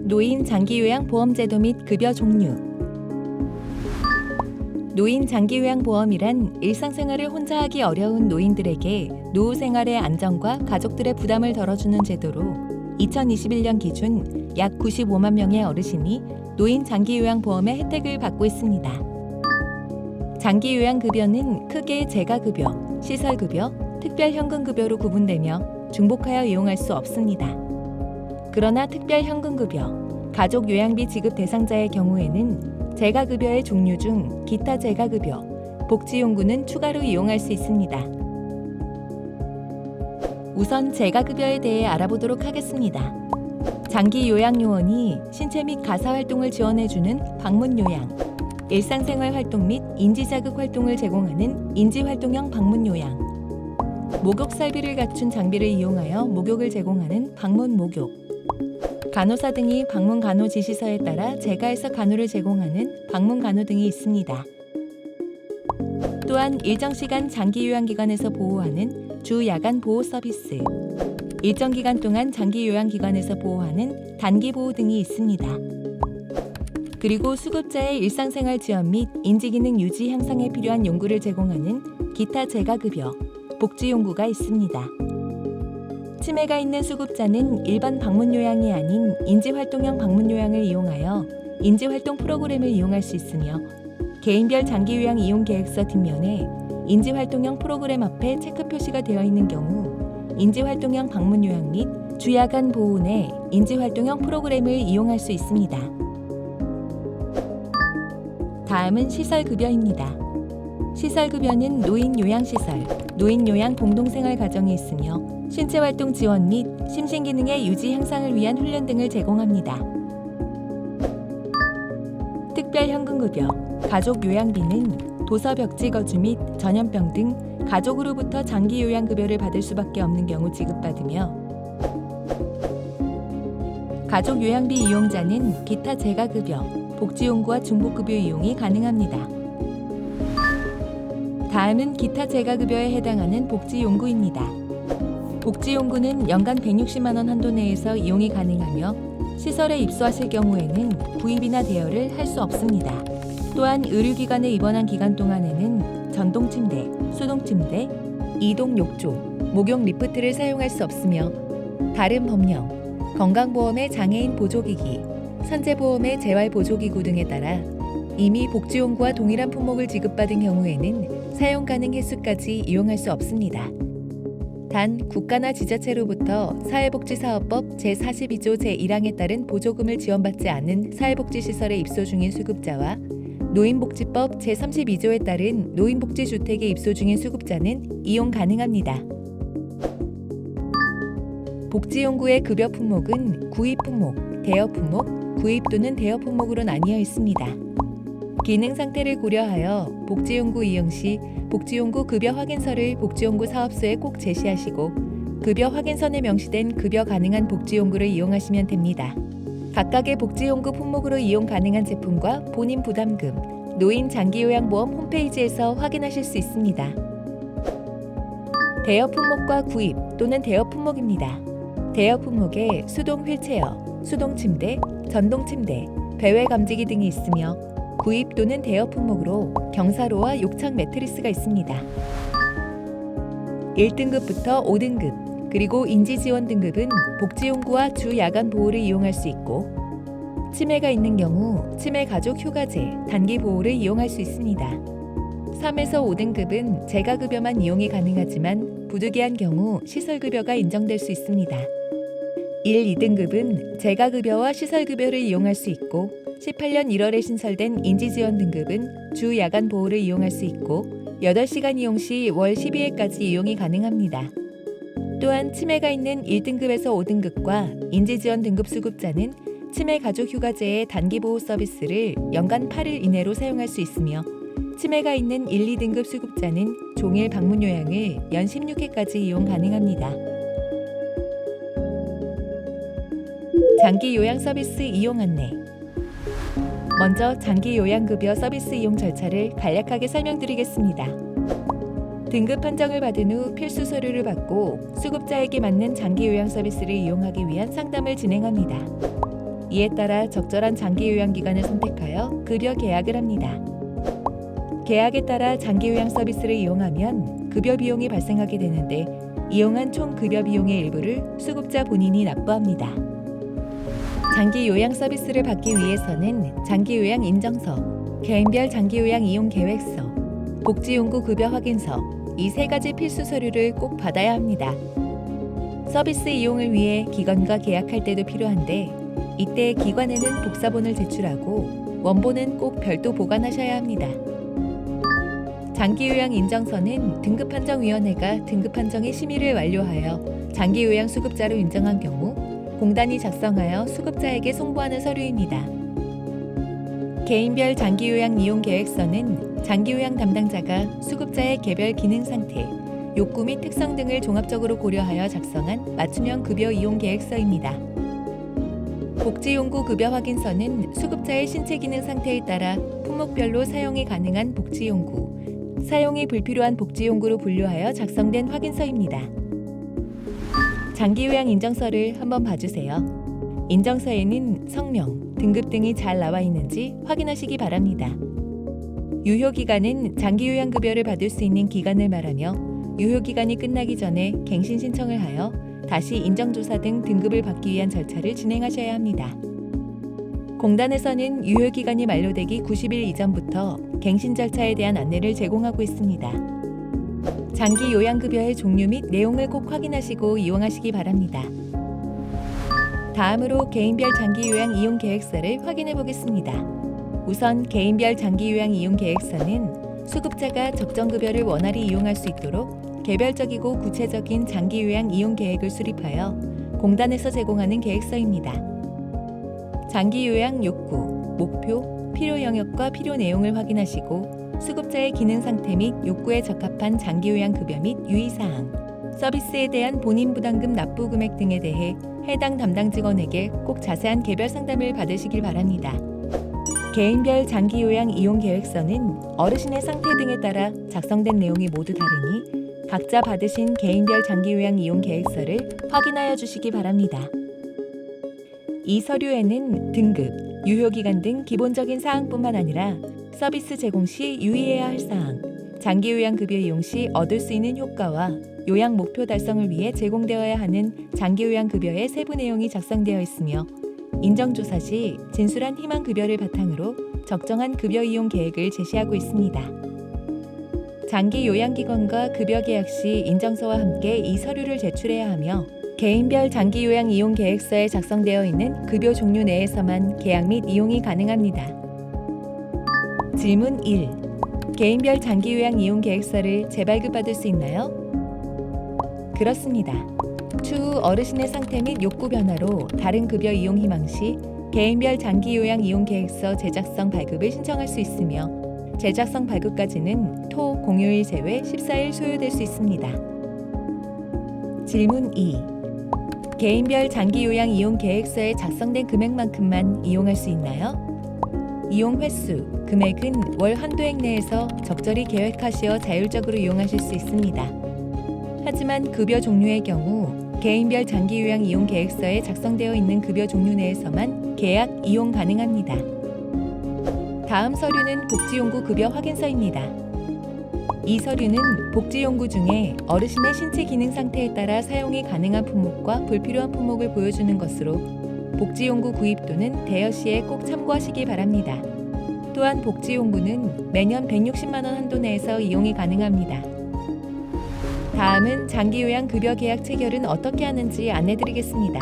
노인 장기요양보험제도 및 급여 종류. 노인 장기요양보험이란 일상생활을 혼자 하기 어려운 노인들에게 노후 생활의 안정과 가족들의 부담을 덜어주는 제도로 2021년 기준 약 95만 명의 어르신이 노인 장기요양보험의 혜택을 받고 있습니다. 장기요양급여는 크게 재가급여, 시설급여, 특별현금급여로 구분되며 중복하여 이용할 수 없습니다. 그러나 특별현금급여, 가족요양비 지급 대상자의 경우에는 재가급여의 종류 중 기타 재가급여, 복지용구는 추가로 이용할 수 있습니다. 우선 재가급여에 대해 알아보도록 하겠습니다. 장기요양요원이 신체 및 가사활동을 지원해주는 방문요양, 일상생활 활동 및 인지자극 활동을 제공하는 인지활동형 방문요양, 목욕살비를 갖춘 장비를 이용하여 목욕을 제공하는 방문목욕, 간호사 등이 방문간호지시서에 따라 재가해서 간호를 제공하는 방문간호 등이 있습니다. 또한 일정 시간 장기요양기관에서 보호하는 주야간 보호 서비스, 일정 기간 동안 장기요양기관에서 보호하는 단기보호 등이 있습니다. 그리고 수급자의 일상생활 지원 및 인지기능 유지 향상에 필요한 용구를 제공하는 기타 재가급여, 복지용구가 있습니다. 치매가 있는 수급자는 일반 방문요양이 아닌 인지활동형 방문요양을 이용하여 인지활동 프로그램을 이용할 수 있으며 개인별 장기요양 이용 계획서 뒷면에 인지활동형 프로그램 앞에 체크 표시가 되어 있는 경우 인지활동형 방문요양 및 주야간 보호 내 인지활동형 프로그램을 이용할 수 있습니다. 다음은 시설급여입니다. 시설급여는 노인요양시설, 노인요양 공동생활 가정이 있으며 신체활동 지원 및 심신기능의 유지 향상을 위한 훈련 등을 제공합니다. 특별현금급여, 가족요양비는 도서벽지거주 및 전염병 등 가족으로부터 장기요양급여를 받을 수밖에 없는 경우 지급받으며 가족요양비 이용자는 기타 재가급여, 복지용구와 중복급여 이용이 가능합니다. 다음은 기타 재가급여에 해당하는 복지용구입니다. 복지용구는 연간 160만 원 한도 내에서 이용이 가능하며 시설에 입소하실 경우에는 구입이나 대여를 할 수 없습니다. 또한 의료기관에 입원한 기간 동안에는 전동침대, 수동침대, 이동욕조, 목욕 리프트를 사용할 수 없으며 다른 법령, 건강보험의 장애인 보조기기, 산재보험의 재활보조기구 등에 따라 이미 복지용구와 동일한 품목을 지급받은 경우에는 사용 가능 횟수까지 이용할 수 없습니다. 단 국가나 지자체로부터 사회복지사업법 제42조 제1항에 따른 보조금을 지원받지 않은 사회복지시설에 입소 중인 수급자와 노인복지법 제32조에 따른 노인복지주택에 입소 중인 수급자는 이용 가능합니다. 복지용구의 급여 품목은 구입 품목, 대여 품목, 구입 또는 대여 품목으로 나뉘어 있습니다. 기능 상태를 고려하여 복지용구 이용 시 복지용구 급여 확인서를 복지용구 사업소에 꼭 제시하시고 급여 확인선에 명시된 급여 가능한 복지용구를 이용하시면 됩니다. 각각의 복지용구 품목으로 이용 가능한 제품과 본인 부담금, 노인 장기요양보험 홈페이지에서 확인하실 수 있습니다. 대여 품목과 구입 또는 대여 품목입니다. 대여 품목에 수동 휠체어, 수동 침대, 전동 침대, 배외 감지기 등이 있으며 구입 또는 대여 품목으로 경사로와 욕창 매트리스가 있습니다. 1등급부터 5등급, 그리고 인지지원 등급은 복지용구와 주야간 보호를 이용할 수 있고 치매가 있는 경우 치매 가족 휴가제, 단기 보호를 이용할 수 있습니다. 3에서 5등급은 재가급여만 이용이 가능하지만 부득이한 경우 시설급여가 인정될 수 있습니다. 1, 2등급은 재가급여와 시설급여를 이용할 수 있고 18년 1월에 신설된 인지지원 등급은 주 야간 보호를 이용할 수 있고 8시간 이용 시 월 12회까지 이용이 가능합니다. 또한 치매가 있는 1등급에서 5등급과 인지지원 등급 수급자는 치매 가족 휴가제의 단기 보호 서비스를 연간 8일 이내로 사용할 수 있으며 치매가 있는 1, 2등급 수급자는 종일 방문 요양을 연 16회까지 이용 가능합니다. 장기 요양 서비스 이용 안내. 먼저 장기 요양급여 서비스 이용 절차를 간략하게 설명드리겠습니다. 등급 판정을 받은 후 필수 서류를 받고 수급자에게 맞는 장기 요양 서비스를 이용하기 위한 상담을 진행합니다. 이에 따라 적절한 장기 요양 기관을 선택하여 급여 계약을 합니다. 계약에 따라 장기 요양 서비스를 이용하면 급여 비용이 발생하게 되는데 이용한 총 급여 비용의 일부를 수급자 본인이 납부합니다. 장기 요양 서비스를 받기 위해서는 장기 요양 인정서, 개인별 장기 요양 이용 계획서, 복지용구 급여 확인서 이 세 가지 필수 서류를 꼭 받아야 합니다. 서비스 이용을 위해 기관과 계약할 때도 필요한데 이때 기관에는 복사본을 제출하고 원본은 꼭 별도 보관하셔야 합니다. 장기요양 인정서는 등급판정위원회가 등급판정의 심의를 완료하여 장기요양 수급자로 인정한 경우 공단이 작성하여 수급자에게 송부하는 서류입니다. 개인별 장기요양 이용 계획서는 장기요양 담당자가 수급자의 개별 기능 상태, 욕구 및 특성 등을 종합적으로 고려하여 작성한 맞춤형 급여 이용 계획서입니다. 복지용구 급여 확인서는 수급자의 신체 기능 상태에 따라 품목별로 사용이 가능한 복지용구, 사용이 불필요한 복지용구로 분류하여 작성된 확인서입니다. 장기요양 인정서를 한번 봐주세요. 인정서에는 성명, 등급 등이 잘 나와 있는지 확인하시기 바랍니다. 유효기간은 장기요양급여를 받을 수 있는 기간을 말하며 유효기간이 끝나기 전에 갱신 신청을 하여 다시 인정조사 등 등급을 받기 위한 절차를 진행하셔야 합니다. 공단에서는 유효기간이 만료되기 90일 이전부터 갱신 절차에 대한 안내를 제공하고 있습니다. 장기 요양급여의 종류 및 내용을 꼭 확인하시고 이용하시기 바랍니다. 다음으로 개인별 장기요양 이용 계획서를 확인해 보겠습니다. 우선 개인별 장기요양 이용 계획서는 수급자가 적정급여를 원활히 이용할 수 있도록 개별적이고 구체적인 장기요양 이용 계획을 수립하여 공단에서 제공하는 계획서입니다. 장기요양 욕구, 목표, 필요 영역과 필요 내용을 확인하시고 수급자의 기능 상태 및 욕구에 적합한 장기요양 급여 및 유의사항, 서비스에 대한 본인 부담금 납부 금액 등에 대해 해당 담당 직원에게 꼭 자세한 개별 상담을 받으시길 바랍니다. 개인별 장기요양 이용 계획서는 어르신의 상태 등에 따라 작성된 내용이 모두 다르니 각자 받으신 개인별 장기요양 이용 계획서를 확인하여 주시기 바랍니다. 이 서류에는 등급, 유효기간 등 기본적인 사항뿐만 아니라 서비스 제공 시 유의해야 할 사항, 장기요양급여 이용 시 얻을 수 있는 효과와 요양 목표 달성을 위해 제공되어야 하는 장기요양급여의 세부 내용이 작성되어 있으며 인정조사 시 진술한 희망급여를 바탕으로 적정한 급여 이용 계획을 제시하고 있습니다. 장기요양기관과 급여 계약 시 인정서와 함께 이 서류를 제출해야 하며 개인별 장기요양 이용 계획서에 작성되어 있는 급여 종류 내에서만 계약 및 이용이 가능합니다. 질문 1. 개인별 장기요양 이용 계획서를 재발급받을 수 있나요? 그렇습니다. 추후 어르신의 상태 및 욕구 변화로 다른 급여 이용 희망 시 개인별 장기요양 이용 계획서 제작성 발급을 신청할 수 있으며 제작성 발급까지는 토 공휴일 제외 14일 소요될 수 있습니다. 질문 2. 개인별 장기요양 이용 계획서에 작성된 금액만큼만 이용할 수 있나요? 이용 횟수, 금액은 월 한도액 내에서 적절히 계획하시어 자율적으로 이용하실 수 있습니다. 하지만 급여 종류의 경우 개인별 장기요양 이용 계획서에 작성되어 있는 급여 종류 내에서만 계약 이용 가능합니다. 다음 서류는 복지용구 급여 확인서입니다. 이 서류는 복지용구 중에 어르신의 신체 기능 상태에 따라 사용이 가능한 품목과 불필요한 품목을 보여주는 것으로 복지용구 구입 또는 대여 시에 꼭 참고하시기 바랍니다. 또한 복지용구는 매년 160만 원 한도 내에서 이용이 가능합니다. 다음은 장기요양 급여 계약 체결은 어떻게 하는지 안내드리겠습니다.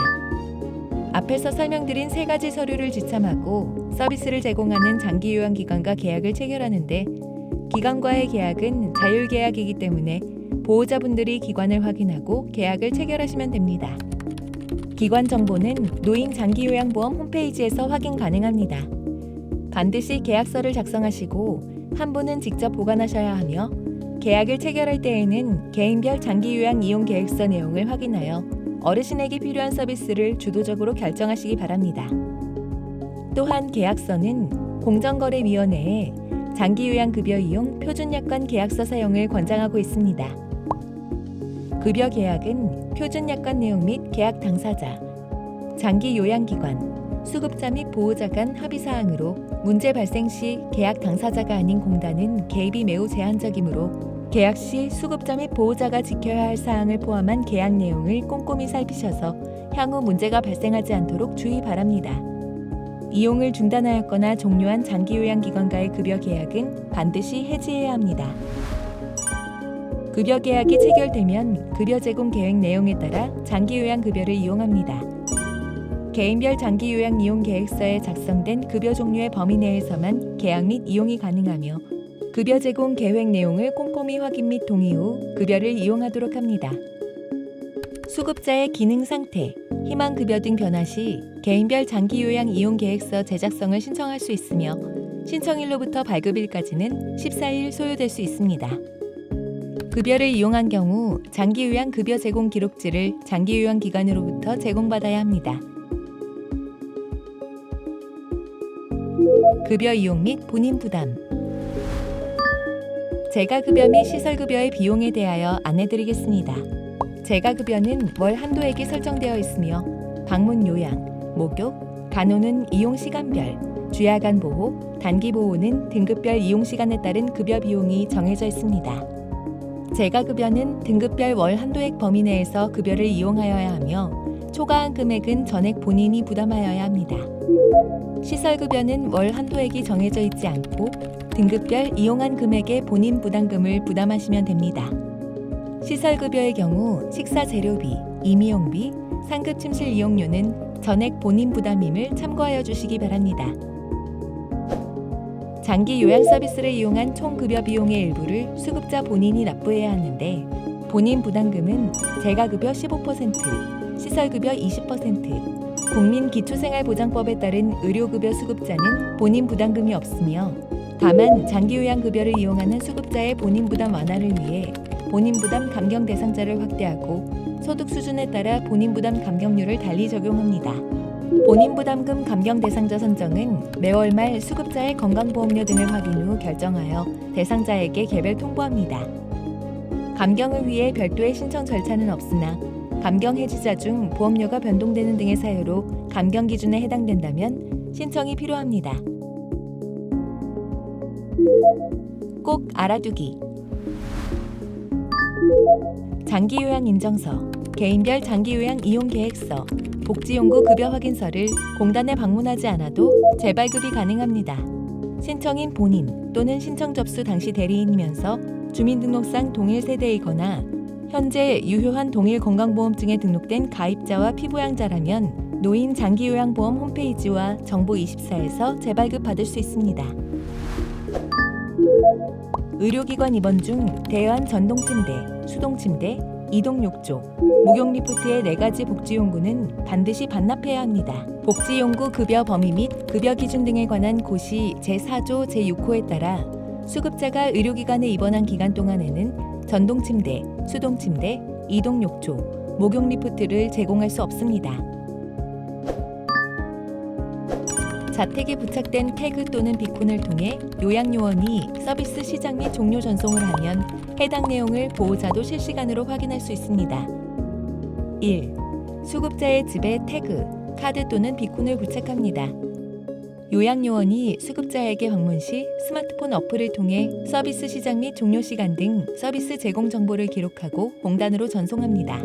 앞에서 설명드린 세 가지 서류를 지참하고 서비스를 제공하는 장기요양기관과 계약을 체결하는데 기관과의 계약은 자율계약이기 때문에 보호자분들이 기관을 확인하고 계약을 체결하시면 됩니다. 기관 정보는 노인장기요양보험 홈페이지에서 확인 가능합니다. 반드시 계약서를 작성하시고 한 분은 직접 보관하셔야 하며 계약을 체결할 때에는 개인별 장기요양 이용 계획서 내용을 확인하여 어르신에게 필요한 서비스를 주도적으로 결정하시기 바랍니다. 또한 계약서는 공정거래위원회에 장기요양급여 이용 표준약관 계약서 사용을 권장하고 있습니다. 급여 계약은 표준약관 내용 및 계약 당사자, 장기요양기관, 수급자 및 보호자 간 합의사항으로 문제 발생 시 계약 당사자가 아닌 공단은 개입이 매우 제한적이므로 계약 시 수급자 및 보호자가 지켜야 할 사항을 포함한 계약 내용을 꼼꼼히 살피셔서 향후 문제가 발생하지 않도록 주의 바랍니다. 이용을 중단하였거나 종료한 장기요양기관과의 급여 계약은 반드시 해지해야 합니다. 급여 계약이 체결되면 급여 제공 계획 내용에 따라 장기요양급여를 이용합니다. 개인별 장기요양 이용 계획서에 작성된 급여 종류의 범위 내에서만 계약 및 이용이 가능하며 급여 제공 계획 내용을 꼼꼼히 확인 및 동의 후 급여를 이용하도록 합니다. 수급자의 기능 상태, 희망 급여 등 변화 시 개인별 장기요양 이용 계획서 제작성을 신청할 수 있으며 신청일로부터 발급일까지는 14일 소요될 수 있습니다. 급여를 이용한 경우 장기요양 급여 제공 기록지를 장기요양기관으로부터 제공받아야 합니다. 급여 이용 및 본인 부담. 재가급여 및 시설급여의 비용에 대하여 안내드리겠습니다. 재가급여는 월 한도액이 설정되어 있으며 방문 요양, 목욕, 간호는 이용 시간별, 주야간 보호, 단기 보호는 등급별 이용 시간에 따른 급여 비용이 정해져 있습니다. 재가급여는 등급별 월 한도액 범위 내에서 급여를 이용하여야 하며 초과한 금액은 전액 본인이 부담하여야 합니다. 시설급여는 월 한도액이 정해져 있지 않고 등급별 이용한 금액의 본인 부담금을 부담하시면 됩니다. 시설급여의 경우 식사 재료비, 임의용비, 상급 침실 이용료는 전액 본인 부담임을 참고하여 주시기 바랍니다. 장기 요양 서비스를 이용한 총 급여 비용의 일부를 수급자 본인이 납부해야 하는데 본인 부담금은 재가급여 15%, 시설급여 20%, 국민기초생활보장법에 따른 의료급여 수급자는 본인 부담금이 없으며 다만 장기요양급여를 이용하는 수급자의 본인 부담 완화를 위해 본인 부담 감경 대상자를 확대하고 소득 수준에 따라 본인 부담 감경률을 달리 적용합니다. 본인 부담금 감경 대상자 선정은 매월 말 수급자의 건강보험료 등을 확인 후 결정하여 대상자에게 개별 통보합니다. 감경을 위해 별도의 신청 절차는 없으나 감경 해지자 중 보험료가 변동되는 등의 사유로 감경 기준에 해당된다면 신청이 필요합니다. 꼭 알아두기. 장기요양 인정서, 개인별 장기요양 이용 계획서, 복지용구 급여 확인서를 공단에 방문하지 않아도 재발급이 가능합니다. 신청인 본인 또는 신청 접수 당시 대리인이면서 주민등록상 동일 세대이거나 현재 유효한 동일 건강보험증에 등록된 가입자와 피부양자라면 노인 장기요양보험 홈페이지와 정보24에서 재발급 받을 수 있습니다. 의료기관 입원 중 대여한 전동침대, 수동침대, 이동욕조, 목욕리프트의 4가지 복지용구는 반드시 반납해야 합니다. 복지용구 급여 범위 및 급여 기준 등에 관한 고시 제4조 제6호에 따라 수급자가 의료기관에 입원한 기간 동안에는 전동침대, 수동침대, 이동욕조, 목욕리프트를 제공할 수 없습니다. 자택에 부착된 태그 또는 비콘을 통해 요양요원이 서비스 시작 및 종료 전송을 하면 해당 내용을 보호자도 실시간으로 확인할 수 있습니다. 1. 수급자의 집에 태그, 카드 또는 비콘을 부착합니다. 요양요원이 수급자에게 방문 시 스마트폰 어플을 통해 서비스 시작 및 종료 시간 등 서비스 제공 정보를 기록하고 공단으로 전송합니다.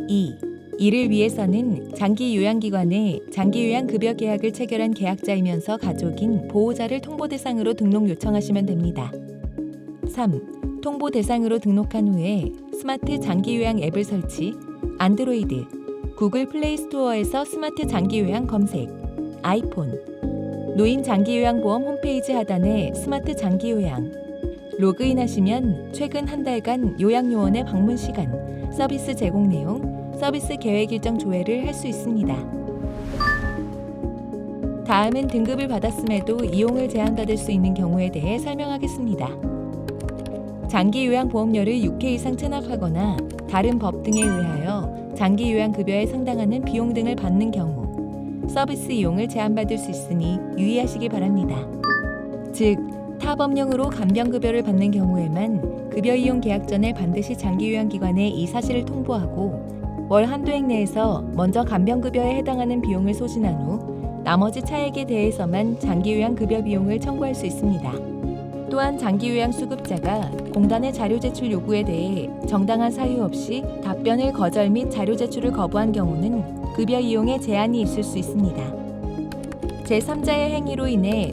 2. 이를 위해서는 장기요양기관에 장기요양급여 계약을 체결한 계약자이면서 가족인 보호자를 통보 대상으로 등록 요청하시면 됩니다. 3. 통보 대상으로 등록한 후에 스마트 장기요양 앱을 설치, 안드로이드, 구글 플레이 스토어에서 스마트 장기요양 검색, 아이폰, 노인 장기요양보험 홈페이지 하단에 스마트 장기요양, 로그인하시면 최근 한 달간 요양요원의 방문 시간, 서비스 제공 내용, 서비스 계획 일정 조회를 할 수 있습니다. 다음은 등급을 받았음에도 이용을 제한받을 수 있는 경우에 대해 설명하겠습니다. 장기요양보험료를 6회 이상 체납하거나 다른 법 등에 의하여 장기요양급여에 상당하는 비용 등을 받는 경우 서비스 이용을 제한받을 수 있으니 유의하시기 바랍니다. 즉, 타법령으로 간병급여를 받는 경우에만 급여 이용 계약 전에 반드시 장기요양기관에 이 사실을 통보하고 월 한도액 내에서 먼저 간병급여에 해당하는 비용을 소진한 후 나머지 차액에 대해서만 장기요양급여 비용을 청구할 수 있습니다. 또한 장기요양 수급자가 공단의 자료 제출 요구에 대해 정당한 사유 없이 답변을 거절 및 자료 제출을 거부한 경우는 급여 이용에 제한이 있을 수 있습니다. 제3자의 행위로 인해